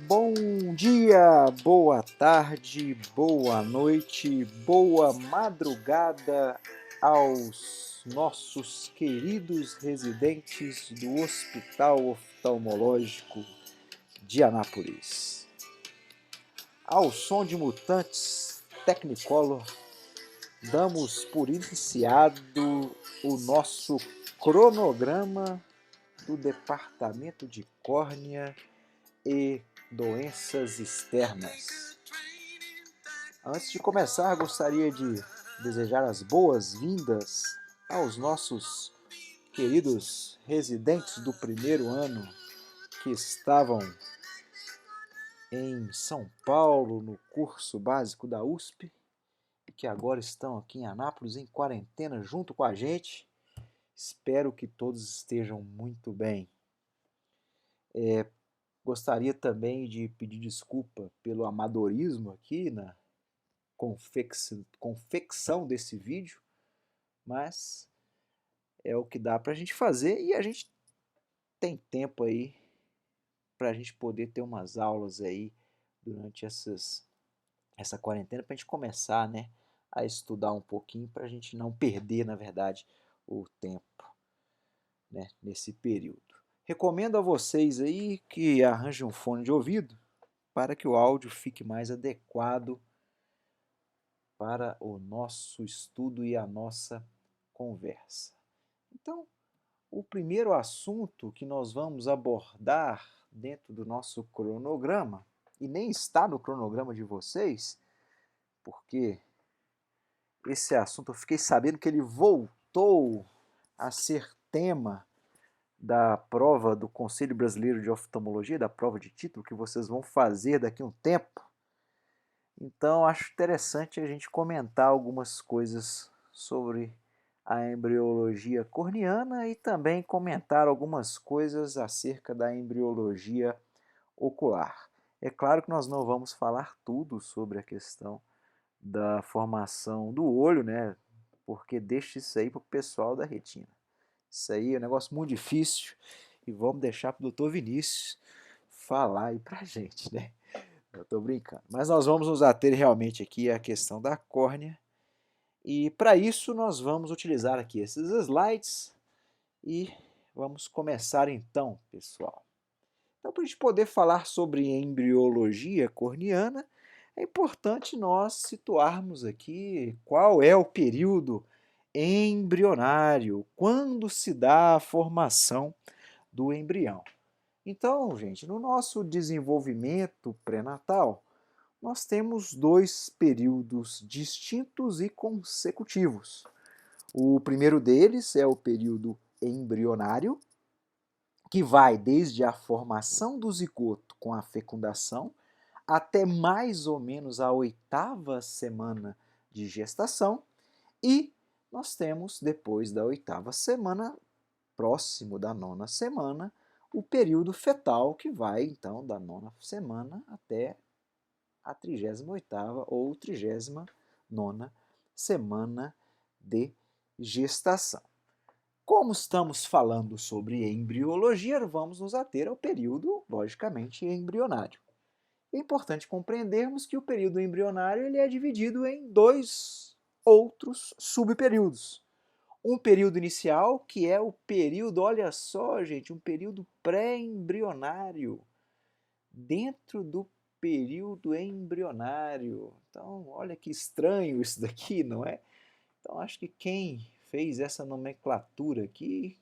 Bom dia, boa tarde, boa noite, boa madrugada aos nossos queridos residentes do Hospital Oftalmológico de Anápolis. Ao som de Mutantes Technicolor, damos por iniciado o nosso cronograma do Departamento de Córnea e Doenças Externas. Antes de começar, gostaria de desejar as boas-vindas aos nossos queridos residentes do primeiro ano que estavam em São Paulo no curso básico da USP e que agora estão aqui em Anápolis em quarentena junto com a gente. Espero que todos estejam muito bem. Gostaria também de pedir desculpa pelo amadorismo aqui na confecção desse vídeo, mas é o que dá para a gente fazer e a gente tem tempo aí para a gente poder ter umas aulas aí durante essa quarentena para a gente começar, né, a estudar um pouquinho para a gente não perder, na verdade, o tempo, né, nesse período. Recomendo a vocês aí que arranjem um fone de ouvido para que o áudio fique mais adequado para o nosso estudo e a nossa conversa. Então, o primeiro assunto que nós vamos abordar dentro do nosso cronograma, e nem está no cronograma de vocês, porque esse assunto eu fiquei sabendo que ele voltou a ser tema da prova do Conselho Brasileiro de Oftalmologia, da prova de título que vocês vão fazer daqui a um tempo. Então, acho interessante a gente comentar algumas coisas sobre a embriologia corneana e também comentar algumas coisas acerca da embriologia ocular. É claro que nós não vamos falar tudo sobre a questão da formação do olho, né? Porque deixa isso aí para o pessoal da retina. Isso aí é um negócio muito difícil e vamos deixar para o Dr. Vinícius falar aí para a gente, né? Eu estou brincando. Mas nós vamos nos ater realmente aqui à questão da córnea. E para isso nós vamos utilizar aqui esses slides e vamos começar então, pessoal. Então, para a gente poder falar sobre embriologia corneana, é importante nós situarmos aqui qual é o período embrionário, quando se dá a formação do embrião. Então, gente, no nosso desenvolvimento pré-natal, nós temos dois períodos distintos e consecutivos. O primeiro deles é o período embrionário, que vai desde a formação do zigoto com a fecundação até mais ou menos a 8ª semana de gestação, e nós temos, depois da 8ª semana, próximo da 9ª semana, o período fetal, que vai então da 9ª semana até a 38ª ou 39ª semana de gestação. Como estamos falando sobre embriologia, vamos nos ater ao período, logicamente, embrionário. É importante compreendermos que o período embrionário ele é dividido em dois outros subperíodos. Um período inicial, que é o período, olha só, gente, um período pré-embrionário, dentro do período embrionário. Então, olha que estranho isso daqui, não é? Então, acho que quem fez essa nomenclatura aqui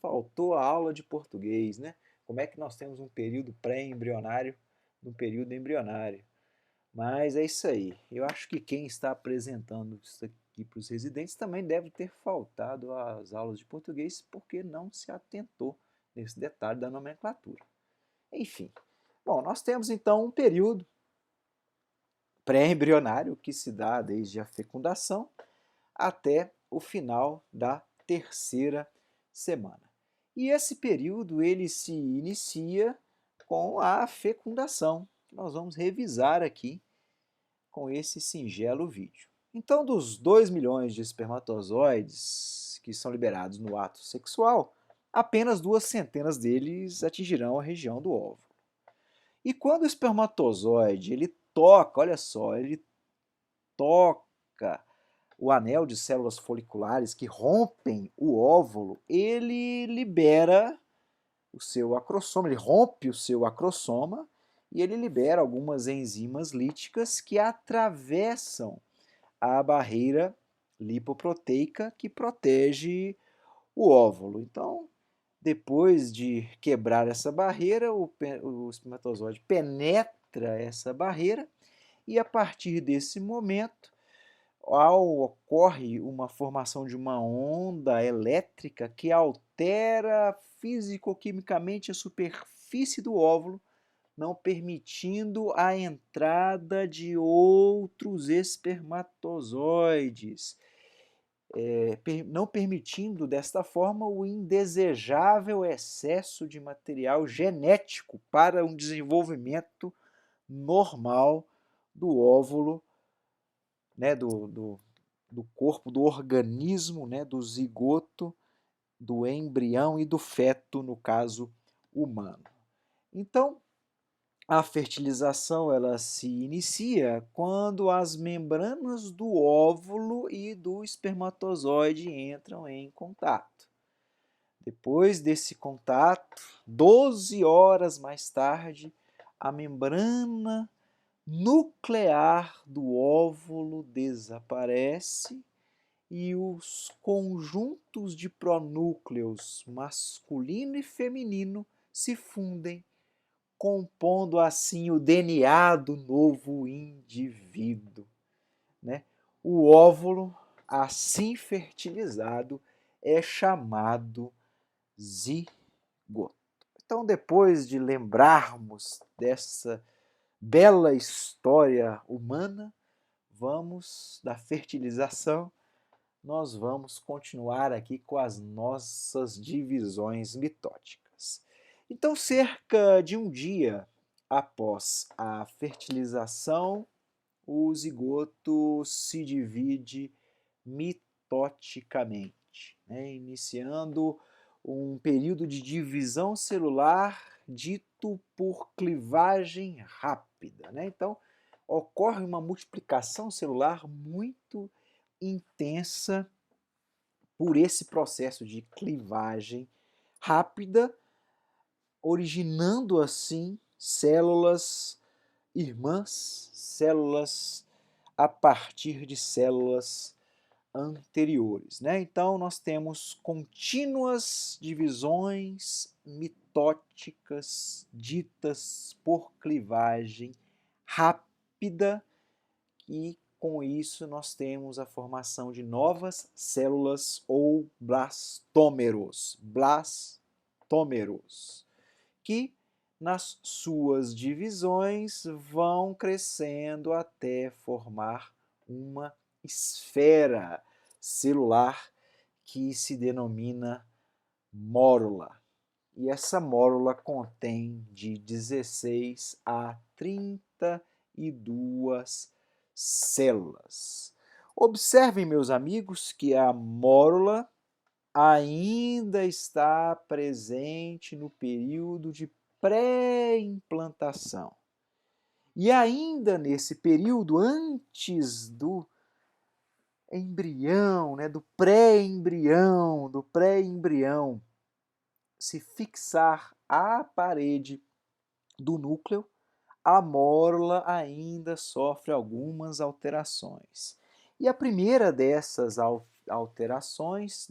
faltou a aula de português, né? Como é que nós temos um período pré-embrionário no período embrionário? Mas é isso aí. Eu acho que quem está apresentando isso aqui para os residentes também deve ter faltado às aulas de português porque não se atentou nesse detalhe da nomenclatura. Enfim. Bom, nós temos então um período pré-embrionário que se dá desde a fecundação até o final da 3ª semana. E esse período ele se inicia com a fecundação, que nós vamos revisar aqui com esse singelo vídeo. Então, dos 2 milhões de espermatozoides que são liberados no ato sexual, apenas 2 centenas deles atingirão a região do óvulo. E quando o espermatozoide ele toca, olha só, ele toca o anel de células foliculares que rompem o óvulo, ele libera o seu acrossoma, ele rompe o seu acrossoma e ele libera algumas enzimas líticas que atravessam a barreira lipoproteica que protege o óvulo. Então, depois de quebrar essa barreira, o espermatozoide penetra essa barreira e a partir desse momento, ocorre uma formação de uma onda elétrica que altera físico-quimicamente a superfície do óvulo, não permitindo a entrada de outros espermatozoides, não permitindo desta forma o indesejável excesso de material genético para um desenvolvimento normal do óvulo, né, do corpo, do organismo, né, do zigoto, do embrião e do feto, no caso humano. Então, a fertilização ela se inicia quando as membranas do óvulo e do espermatozoide entram em contato. Depois desse contato, 12 horas mais tarde, a membrana nuclear do óvulo desaparece e os conjuntos de pronúcleos masculino e feminino se fundem, compondo assim o DNA do novo indivíduo, né? O óvulo, assim fertilizado, é chamado zigoto. Então, depois de lembrarmos dessa bela história humana, da fertilização, nós vamos continuar aqui com as nossas divisões mitóticas. Então, cerca de um dia após a fertilização, o zigoto se divide mitoticamente, né, iniciando um período de divisão celular dito por clivagem rápida, né? Então, ocorre uma multiplicação celular muito intensa por esse processo de clivagem rápida, originando assim células irmãs, células a partir de células anteriores, né? Então nós temos contínuas divisões mitóticas ditas por clivagem rápida e com isso nós temos a formação de novas células ou blastómeros, que nas suas divisões vão crescendo até formar uma esfera celular que se denomina mórula. E essa mórula contém de 16 a 32 células. Observem, meus amigos, que a mórula ainda está presente no período de pré-implantação. E ainda nesse período, antes do embrião, né, do pré-embrião, se fixar à parede do núcleo, a mórula ainda sofre algumas alterações. E a primeira dessas alterações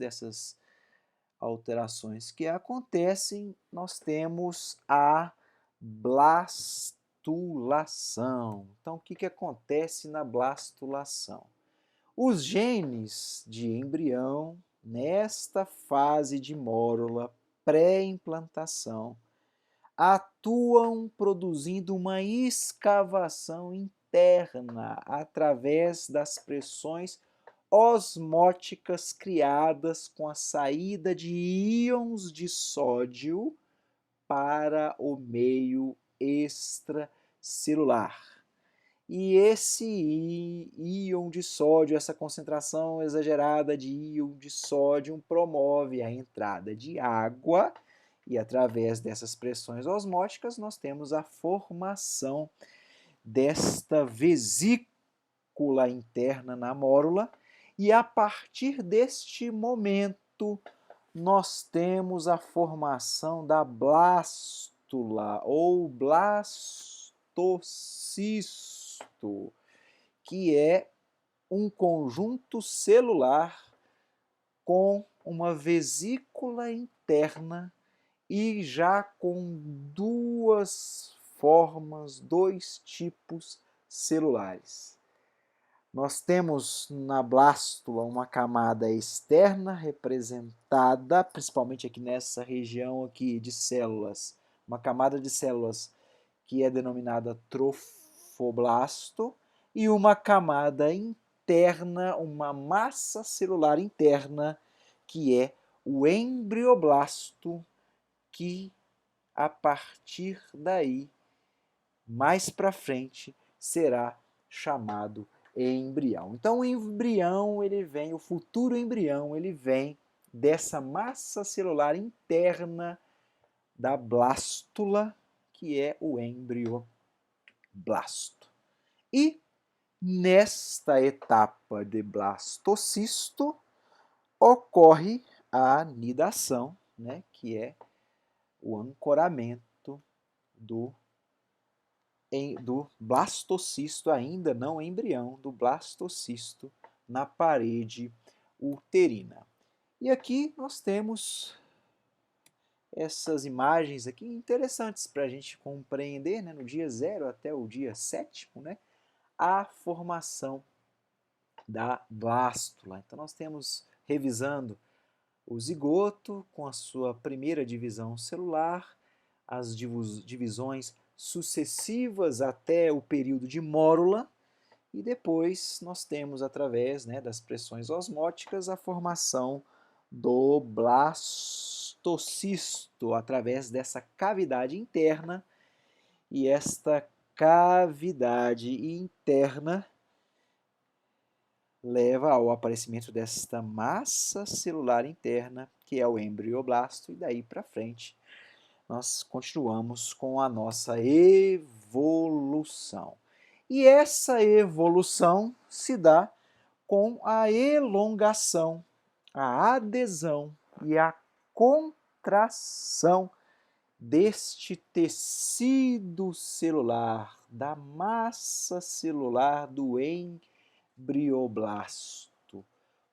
que acontecem, nós temos a blastulação. Então, o que acontece na blastulação? Os genes de embrião, nesta fase de mórula pré-implantação, atuam produzindo uma escavação interna através das pressões osmóticas criadas com a saída de íons de sódio para o meio extracelular. E esse íon de sódio, essa concentração exagerada de íon de sódio promove a entrada de água E através dessas pressões osmóticas, nós temos a formação desta vesícula interna na mórula, e a partir deste momento, nós temos a formação da blástula ou blastocisto, que é um conjunto celular com uma vesícula interna e já com duas formas, dois tipos celulares. Nós temos na blástula uma camada externa representada, principalmente aqui nessa região aqui de células, uma camada de células que é denominada trofoblasto, e uma camada interna, uma massa celular interna, que é o embrioblasto, que a partir daí, mais para frente, será chamado embrião. Então o embrião, ele vem, o futuro embrião, ele vem dessa massa celular interna da blástula, que é o embrioblasto. E nesta etapa de blastocisto ocorre a nidação, né, que é o ancoramento do blastocisto, ainda não embrião, do blastocisto na parede uterina. E aqui nós temos essas imagens aqui interessantes para a gente compreender, né, no dia 0 até o dia 7º, né, a formação da blástula. Então nós temos, revisando, o zigoto com a sua primeira divisão celular, as divisões sucessivas até o período de mórula, e depois nós temos, através, né, das pressões osmóticas, a formação do blastocisto, através dessa cavidade interna, e esta cavidade interna leva ao aparecimento desta massa celular interna, que é o embrioblasto, e daí para frente nós continuamos com a nossa evolução. E essa evolução se dá com a elongação, a adesão e a contração deste tecido celular, da massa celular do embrioblasto,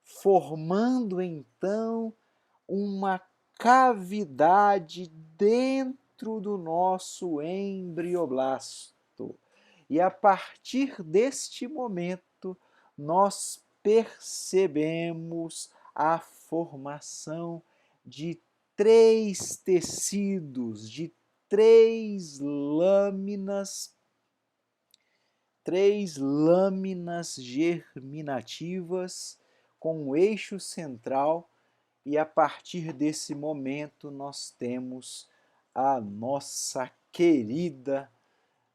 formando então uma cavidade dentro do nosso embrioblasto. E a partir deste momento, nós percebemos a formação de três tecidos, de três lâminas germinativas com um eixo central, e a partir desse momento nós temos a nossa querida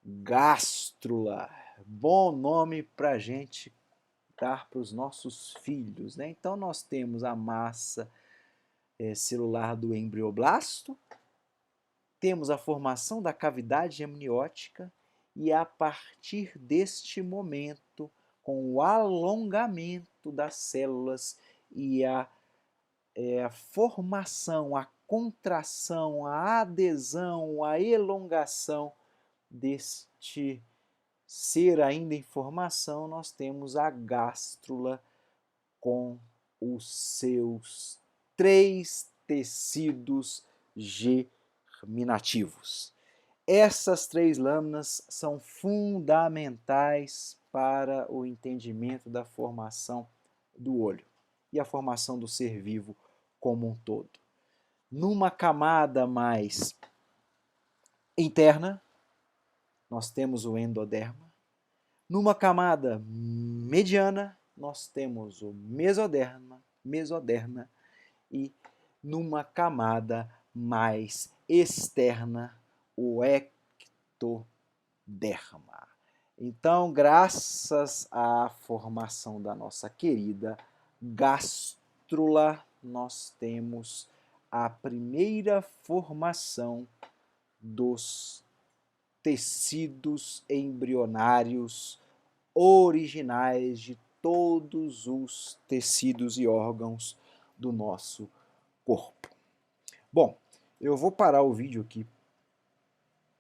gástrula. Bom nome para a gente dar para os nossos filhos, né? Então nós temos a massa celular do embrioblasto, temos a formação da cavidade amniótica, e a partir deste momento, com o alongamento das células e a formação, a contração, a adesão, a elongação deste ser ainda em formação, nós temos a gástrula com os seus três tecidos germinativos. Essas três lâminas são fundamentais para o entendimento da formação do olho e a formação do ser vivo como um todo. Numa camada mais interna, nós temos o endoderma. Numa camada mediana, nós temos o mesoderma, e numa camada mais externa, o ectoderma. Então, graças à formação da nossa querida gástrula, nós temos a primeira formação dos tecidos embrionários originais de todos os tecidos e órgãos do nosso corpo. Bom, eu vou parar o vídeo aqui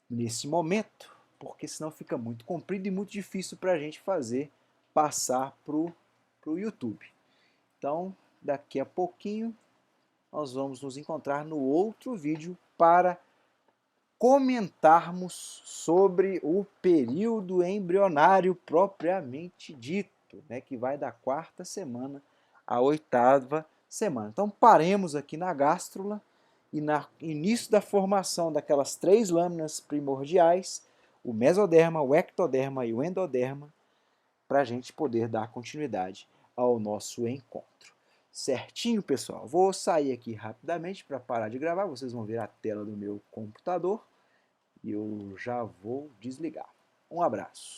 nesse momento, porque senão fica muito comprido e muito difícil para a gente passar para o YouTube. Então, daqui a pouquinho, nós vamos nos encontrar no outro vídeo para comentarmos sobre o período embrionário propriamente dito, né, que vai da 4ª semana à 8ª semana. Então paremos aqui na gástrula e no início da formação daquelas 3 lâminas primordiais, o mesoderma, o ectoderma e o endoderma, para a gente poder dar continuidade ao nosso encontro. Certinho, pessoal? Vou sair aqui rapidamente para parar de gravar, vocês vão ver a tela do meu computador e eu já vou desligar. Um abraço.